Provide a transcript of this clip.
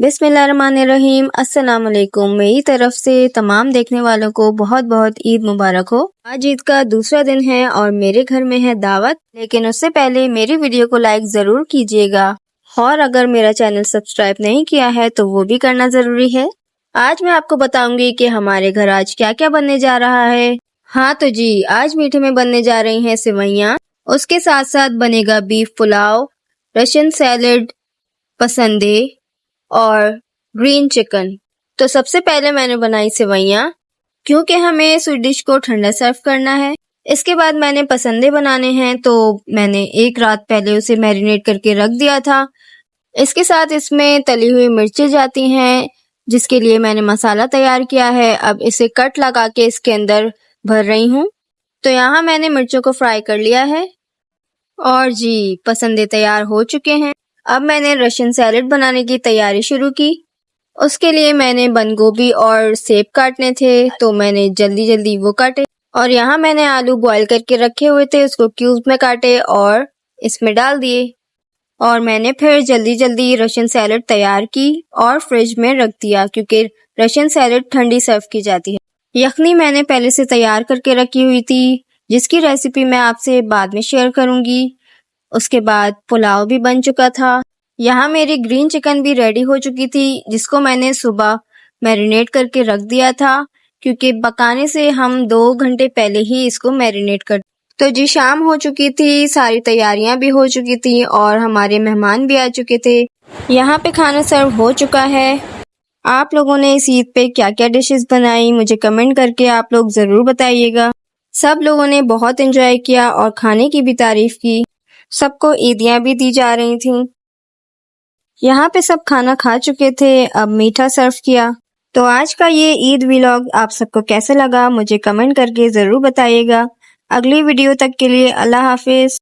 बिस्मिल्लाहिर्रहमानिर्रहीम। अस्सलाम वालेकुम। मेरी तरफ से तमाम देखने वालों को बहुत बहुत ईद मुबारक हो। आज ईद का दूसरा दिन है और मेरे घर में है दावत, लेकिन उससे पहले मेरी वीडियो को लाइक जरूर कीजिएगा और अगर मेरा चैनल सब्सक्राइब नहीं किया है तो वो भी करना जरूरी है। आज मैं आपको बताऊंगी कि हमारे घर आज क्या क्या बनने जा रहा है। हाँ तो जी, आज मीठे में बनने जा रही हैं सेवइयाँ। उसके साथ साथ बनेगा beef pulao, Russian salad, pasande और ग्रीन चिकन। तो सबसे पहले मैंने बनाई सेवइयाँ, क्योंकि हमें स्वीट डिश को ठंडा सर्व करना है। इसके बाद मैंने पसंदे बनाने हैं, तो मैंने एक रात पहले उसे मैरिनेट करके रख दिया था। इसके साथ इसमें तली हुई मिर्चें जाती हैं, जिसके लिए मैंने मसाला तैयार किया है। अब इसे कट लगा के इसके अंदर भर रही हूँ। तो यहाँ मैंने मिर्चों को फ्राई कर लिया है और जी, पसंदे तैयार हो चुके हैं। अब मैंने रशियन सैलेड बनाने की तैयारी शुरू की। उसके लिए मैंने बंद गोभी और सेब काटने थे, तो मैंने जल्दी जल्दी वो काटे। और यहाँ मैंने आलू बॉईल करके रखे हुए थे, उसको क्यूब्स में काटे और इसमें डाल दिए। और मैंने फिर जल्दी जल्दी रशियन सैलेड तैयार की और फ्रिज में रख दिया, क्योंकि रशियन सैलेड ठंडी सर्व की जाती है। यखनी मैंने पहले से तैयार करके रखी हुई थी, जिसकी रेसिपी मैं आपसे बाद में शेयर करूंगी। उसके बाद पुलाव भी बन चुका था। यहाँ मेरी ग्रीन चिकन भी रेडी हो चुकी थी, जिसको मैंने सुबह मैरिनेट करके रख दिया था, क्योंकि पकाने से हम 2 घंटे पहले ही इसको मैरिनेट कर। तो जी, शाम हो चुकी थी, सारी तैयारियां भी हो चुकी थी और हमारे मेहमान भी आ चुके थे। यहाँ पे खाना सर्व हो चुका है। आप लोगों ने इस ईद पे क्या क्या डिशेस बनाई, मुझे कमेंट करके आप लोग जरूर बताइएगा। सब लोगों ने बहुत एंजॉय किया और खाने की भी तारीफ की। सबको ईदियाँ भी दी जा रही थीं। यहाँ पे सब खाना खा चुके थे, अब मीठा सर्व किया। तो आज का ये ईद व्लॉग आप सबको कैसा लगा, मुझे कमेंट करके जरूर बताइएगा। अगली वीडियो तक के लिए अल्लाह हाफिज।